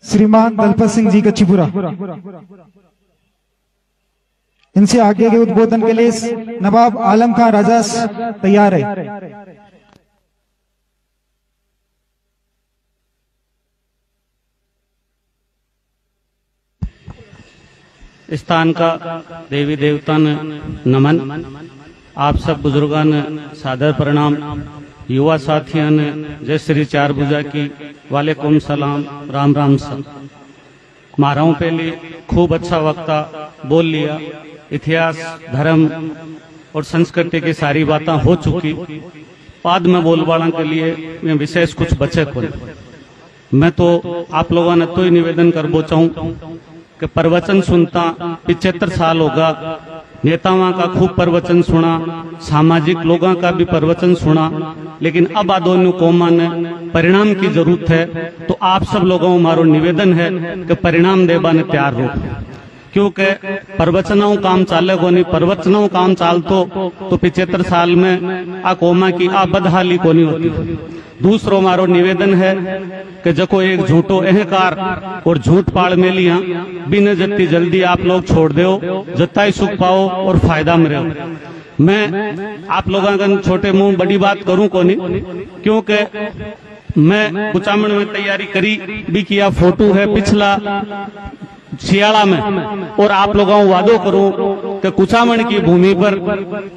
श्रीमान दलपत सिंह जी कच्चीपुरा। इनसे आगे के उद्बोधन के लिए नवाब आलम खान राजास तैयार है। स्थान का देवी देवता नमन, आप सब बुजुर्गां सादर प्रणाम, युवा साथियों ने जय श्री चार भुजा की वालेकुम सलाम, राम राम सा। माराओं पे लिए खूब अच्छा वक्ता बोल लिया, इतिहास धर्म और संस्कृति की सारी बातें हो चुकी। बाद में बोलबाला के लिए मैं विशेष कुछ बचे को मैं तो आप लोगों ने तो ही निवेदन कर बो चाहूं कि प्रवचन सुनता 75 साल होगा, नेताओं का खूब प्रवचन सुना, सामाजिक लोगों का भी प्रवचन सुना, लेकिन अब आदों कौमा ने परिणाम की जरूरत है। तो आप सब लोगों को हमारा निवेदन है कि परिणाम देवा ने तैयार हो, क्योंकि प्रवचनों काम चाले को नहीं, प्रवचनों काम चालतो तो 75 साल में आ कौमा की आ बदहाली को नहीं होती। दूसरो हमारो निवेदन है कि जको एक झूठो अहंकार और झूठ पाड़ में लिया बिना जत्ती जल्दी आप लोग छोड़ दो, जत्ता ही सुख पाओ और फायदा में रहो। मैं आप लोगों का छोटे मुंह बड़ी बात करूं को नहीं, क्योंकि मैं कुचामण में तैयारी करी भी किया, फोटो है पिछला सियाड़ा में, और आप लोगों को वादो करूं कि कुचामण की भूमि पर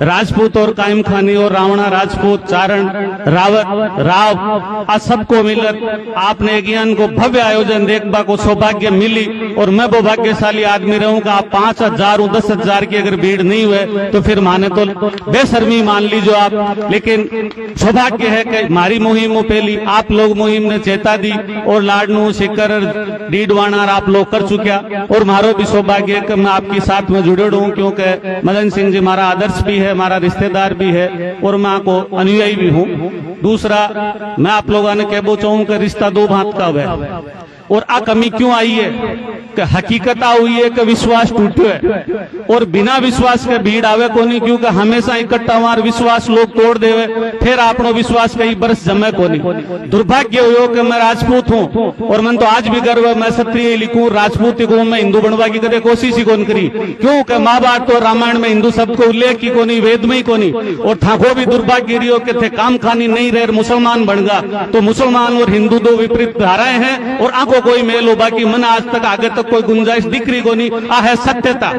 राजपूत और कायम खानी और रावणा राजपूत चारण रावत राव आ सबको मिलकर आपने ज्ञान को भव्य आयोजन देखने को सौभाग्य मिली। और मैं वो भाग्यशाली आदमी रहूंगा। आप 5,000 और 10,000 की अगर भीड़ नहीं हुए तो फिर माने तो बेशर्मी मान लीजिए आप, लेकिन सौभाग्य है कि हमारी मुहिम पहली आप लोग मुहिम ने चेता दी और लाडनू शिकर डीडवाना आप लोग कर चुका। और मारो भी सौभाग्य है कि मैं आपके साथ में जुड़े हूँ, क्योंकि मदन सिंह जी हमारा आदर्श भी है, हमारा रिश्तेदार भी है और मैं आपको अनुयायी भी हूँ। दूसरा मैं आप लोगों ने कह चाहूँ कि रिश्ता दो भांत का है, और आ कमी क्यों आई है कि हकीकत हुई है कि विश्वास टूटो है, और बिना विश्वास के भीड़ आवे को नहीं, क्योंकि हमेशा इकट्ठा हमारा विश्वास लोग तोड़ देवे, फिर आपनो विश्वास कई बरस जमे को नहीं। दुर्भाग्य हो कि मैं राजपूत हूँ और मैं तो आज भी गर्व है, मैं क्षत्रिय लिखूं राजपूत लिखूं, मैं हिंदू बनवा की कदे कोशिश ही कौन करी, क्योंकि महाभारत और रामायण में हिंदू शब्द को उल्लेख की को नहीं, वेद में ही को नहीं। और थाको भी दुर्भाग्य रही हो कि थे काम खानी नहीं रहे मुसलमान बन गा, तो मुसलमान और हिंदू दो विपरीत धाराएं हैं और आंखों कोई मेल हो, बाकी मन आज तक आगे तक कोई गुंजाइश दिख रही को नहीं। आ है सत्यता।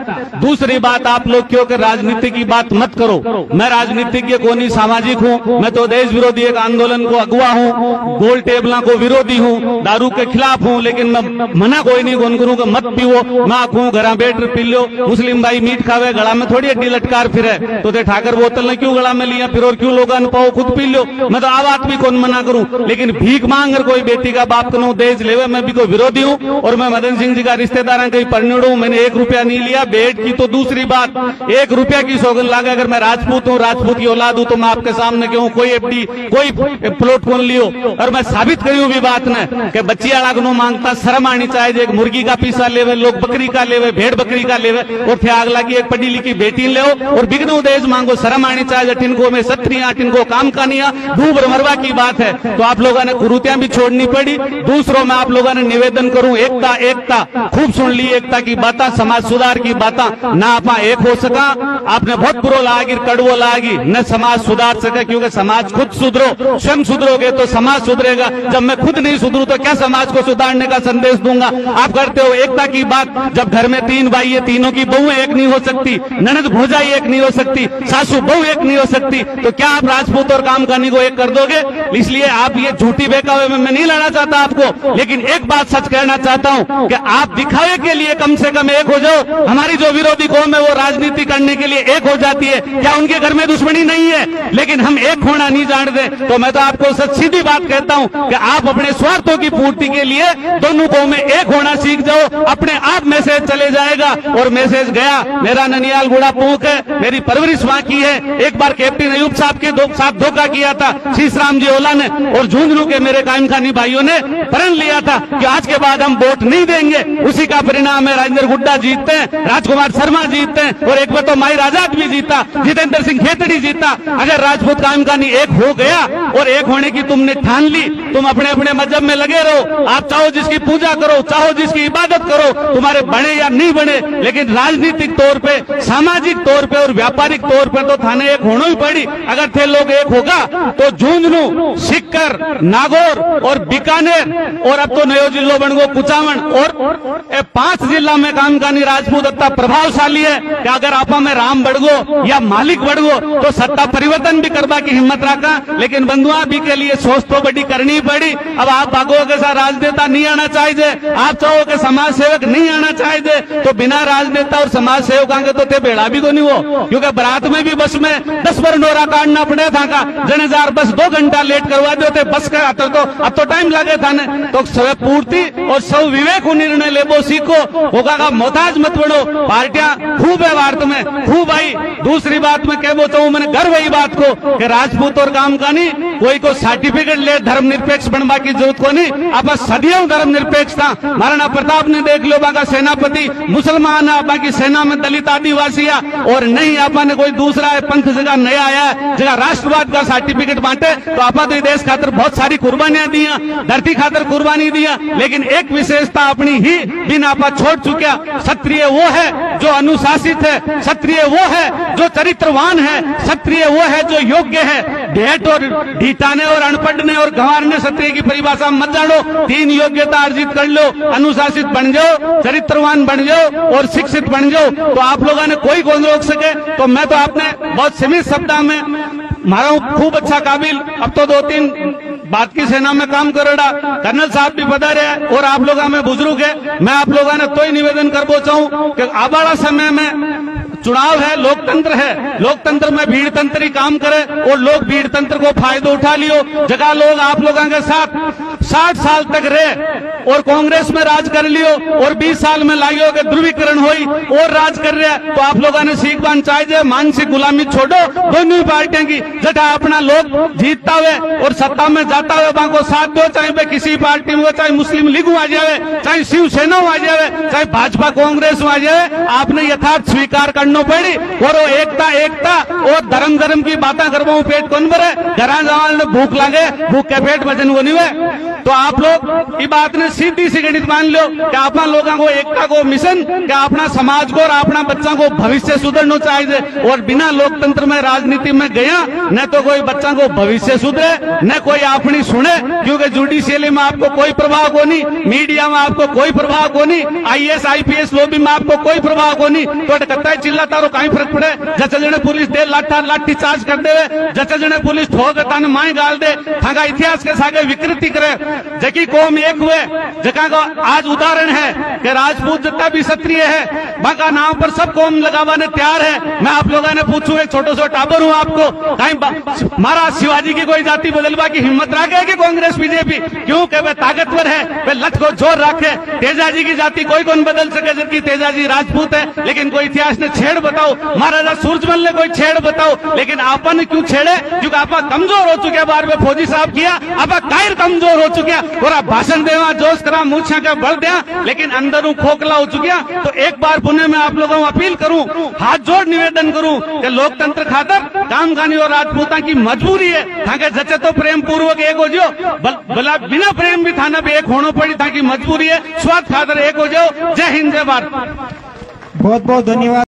दूसरी बात आप लोग क्यों कि राजनीति की बात मत करो, मैं राजनीतिज्ञ को नहीं सामाजिक हूँ, मैं तो देश विरोधी एक आंदोलन को अगुआ हूँ, गोल टेबला को विरोधी हूँ, दारू के खिलाफ हूँ, लेकिन मैं मना कोई नहीं कौन करूँ कि मत पीओ, मैं आखूँ घर बैठ पी लो। मुस्लिम भाई मीट खावे गला में थोड़ी अड्डी लटकार फिरे, तो दे ठाकर बोतल ने क्यों गला में लिया फिर, और क्यों लोग पाओ खुद पी लो, मैं तो आ बात भी कौन मना करूँ। लेकिन भीख मांग कोई बेटी का बाप को देज लेवे, मैं भी कोई विरोधी हूँ और मैं मदन सिंह जी का रिश्तेदार कहीं परिणुड़ हूँ, मैंने 1 रुपया नहीं लिया बेट की। तो दूसरी बात 1 रुपया की सौगंध लागे, अगर मैं राजपूत हूँ राजपूत की औलाद हूँ तो मैं आपके सामने क्यों कोई एफडी कोई प्लॉट कौन लियो। और मैं साबित करी भी बात ने कि बच्चिया लागनो मांगता शर्म आनी चाहिए, एक मुर्गी का पीसा लेवे लोग, बकरी का लेवे, भेड़ बकरी का लेवे, और फिर आग लगी एक पढ़ी लिखी बेटी ले और बिगनू देश मांगो, शर्म आनी चाहिए। टिनको में सत्रियां टिनको काम कानिया डूब मरवा की बात है, तो आप लोगों ने कुरूतियां भी छोड़नी पड़ी। दूसरों में आप लोगों ने निवेदन करूं एकता एकता, खूब सुन ली एकता की बातें, समाज सुधार की बातें, ना आप एक हो सका आपने बहुत बुरो लागी कड़वो लागी, न समाज सुधार सके, क्योंकि समाज खुद सुधरो, स्वयं सुधरोगे तो समाज सुधरेगा। जब मैं खुद नहीं सुधरू तो क्या समाज को सुधारने का संदेश दूंगा। आप करते हो एकता की बात, जब घर में 3 भाई है, तीनों की बहू एक नहीं हो सकती, ननद भोजाई एक नहीं हो सकती, सासू बहू एक नहीं हो सकती, तो क्या आप राजपूत और कामकानी को एक कर दोगे। इसलिए आप ये झूठी बेकावे में मैं नहीं लड़ना चाहता आपको, लेकिन एक बात सच कहना चाहता हूं कि आप दिखावे के लिए कम से कम एक हो जाओ। हमारी जो विरोधी कौम है वो राजनीति करने के लिए एक हो जाती है, क्या उनके घर में दुश्मनी नहीं है, लेकिन हम एक होना नहीं जानते। तो मैं तो आपको सच सीधी बात कहता हूं कि आप अपने स्वार्थों की पूर्ति के लिए दोनों कौमें एक होना सीख जाओ, अपने आप मैसेज चले जाएगा। और मैसेज गया, मेरा ननियाल गुड़ा पूक है, मेरी परवरिश वहां की है। एक बार कैप्टन अयूब साहब के साथ धोखा किया था शीशराम जी ओला ने, और झुंझुनू के मेरे कायम खानी भाइयों ने प्रण लिया था कि आज के बाद हम वोट नहीं देंगे, उसी का परिणाम है। राजेंद्र गुड्डा जीतते हैं, राजकुमार शर्मा जीतते हैं, और एक बार तो माहिर आजाद भी जीता, जितेंद्र सिंह खेतड़ी जीता। अगर राजपूत कामकानी एक हो गया और एक होने की तुमने ठान ली, तुम अपने अपने मजहब में लगे रहो, आप चाहो जिसकी पूजा करो, चाहो जिसकी इबादत करो, तुम्हारे बने या नहीं बने, लेकिन राजनीतिक तौर पे, सामाजिक तौर पे और व्यापारिक तौर पे तो थाने एक होना ही पड़ी। अगर थे लोग एक होगा तो झुंझुनू, सिक्कर, नागौर और बीकानेर और अब तो नयो जिलो बन गो कुचामन और 5 जिला में कामकानी राजपूत इतना प्रभावशाली है कि अगर आपा में राम बढ़ गो या मालिक बढ़ गो तो सत्ता परिवर्तन भी करवा की हिम्मत रखा। लेकिन बंधुआ भी के लिए सोच तो बड़ी करनी पड़ी। अब आप भागो के साथ राजनेता नहीं आना चाहिए, आप चाहो कि समाज सेवक नहीं आना चाहिए, तो बिना राजनेता और समाज सेवक आगे तो थे बेड़ा भी को नहीं हो, क्योंकि बारात में भी बस में 10 बार नोरा काटना पड़े था का जने जार बस 2 घंटा लेट करवा दो थे बस का तो अब तो टाइम लगे था ने। तो स्व पूर्ति और स्व विवेक निर्णय ले वो सीखो, होगा का मोहताज मत बनो। पार्टियां खूब है भारत में, खूब आई। दूसरी बात में कह बोलता हूं, मैंने गर्व है बात को कि राजपूत और कामकानी कोई को सर्टिफिकेट ले धर्मनिरपेक्ष बनवा की जरूरत को नहीं। अब सदियों धर्मनिरपेक्ष था। महाराणा प्रताप ने देख लो, बाका सेनापति मुसलमान है, बाकी सेना में दलित आदिवासी है, और नहीं आपा ने कोई दूसरा है पंथ जगह नया आया है जगह राष्ट्रवाद का सर्टिफिकेट बांटे। तो आपा तो देश खातर बहुत सारी कुर्बानियां दिया, धरती खातर कुर्बानी दिया, लेकिन एक विशेषता अपनी ही बिना आपा छोड़ चुका। क्षत्रिय वो है जो अनुशासित है, क्षत्रिय वो है जो चरित्रवान है, क्षत्रिय वो है जो योग्य है। ढेट और ढीठाने और अनपढ़ने और गंवारने क्षत्रिय की परिभाषा मत जानो। 3 योग्यता अर्जित कर लो, अनुशासित बन जाओ, चरित्रवान बन जाओ और शिक्षित बन जाओ, तो आप लोगों ने कोई कौन रोक सके। तो मैं तो आपने बहुत सीमित शब्दों में मारा हूं, खूब अच्छा काबिल। अब तो 2-3 बात की सेना में काम कर रहा, कर्नल साहब भी बता रहे हैं और आप लोगों में बुजुर्ग है। मैं आप लोगों ने तो ही निवेदन कर पहुंचाऊं कि आबाड़ा समय में चुनाव है, लोकतंत्र है, लोकतंत्र में भीड़ तंत्र ही काम करे और लोग भीड़ तंत्र को फायदा उठा लियो। जगह लोग आप लोगों के साथ 60 साल तक रहे और कांग्रेस में राज कर लियो और 20 साल में लाइयो के ध्रुवीकरण हुई और राज कर रहे, तो आप लोगों ने सीख बांध चाहिए, मानसिक गुलामी छोड़ो दोनों ही पार्टियों की। जटा अपना लोग जीतता हुए और सत्ता में जाता हुए वहां को साथ दो, चाहे वे किसी पार्टी में, चाहे मुस्लिम लीग आ जाए, चाहे शिवसेना आ जाए, चाहे भाजपा कांग्रेस आ जाए, आपने यथार्थ स्वीकार करना पड़ी। और वो एकता और धर्म की बातें करवा पेट कौन भरे, घरा जवान ने भूख लगे, भूख के पेट वजन वो नहीं हुए। तो आप लोग ये बात ने सीधी सी गणित मान लो कि अपना लोगों को एकता को मिशन, कि अपना समाज को और अपना बच्चा को भविष्य सुधरना चाहिए। और बिना लोकतंत्र में राजनीति में गया न तो कोई बच्चा को भविष्य सुधरे, न कोई अपनी सुने, क्योंकि जुडिशियली में आपको कोई प्रभाव को नहीं, मीडिया में आपको कोई प्रभाव को नहीं, IAS IPS लोबी में आपको कोई प्रभाव को नहीं। तो कत्ता चिल्ला तारो कहीं फर्क पड़े, जच जने पुलिस दे लाठी चार्ज कर दे, जच जने पुलिस ठोक ताने माए गाल दे, थागा इतिहास के सागे विकृति करे। जकी कौम एक हुए, जका का आज उदाहरण है कि राजपूत जितना भी क्षत्रिय है, बाका नाम पर सब कौम लगावाने तैयार है। मैं आप लोगों ने पूछूं, एक छोटो सो टाबर हूं आपको, कहीं महाराज शिवाजी की कोई जाति बदलवा की हिम्मत रखे कि कांग्रेस बीजेपी? क्यों कि वे ताकतवर है, वे लठ को जोर रखे। तेजाजी की जाति कोई कौन बदल सके, जबकि तेजाजी राजपूत है, लेकिन कोई इतिहास ने छेड़ बताओ, महाराजा सूरजमल ने कोई छेड़ बताओ, लेकिन आपा ने क्यों छेड़े? क्योंकि आपा कमजोर हो चुके, बार में फौजी साहब किया, आपा कायर कमजोर हो चुके, और आप भाषण देवा, जोश करा, मूछा का बढ़ दिया, लेकिन अंदर खोखला हो चुके। तो एक बार पुणे में आप लोगों को अपील करूं, हाथ जोड़ निवेदन करूं कि लोकतंत्र खातर कामकानी और राजपूता की मजबूरी है, ताकि जचे तो प्रेम पूर्वक एक हो जाओ, भला बिना प्रेम भी थाना पे एक होना पड़ी, ताकि मजबूरी है, स्वार्थ खातर एक हो जाओ। जय हिंद, जय भारत। बहुत बहुत धन्यवाद।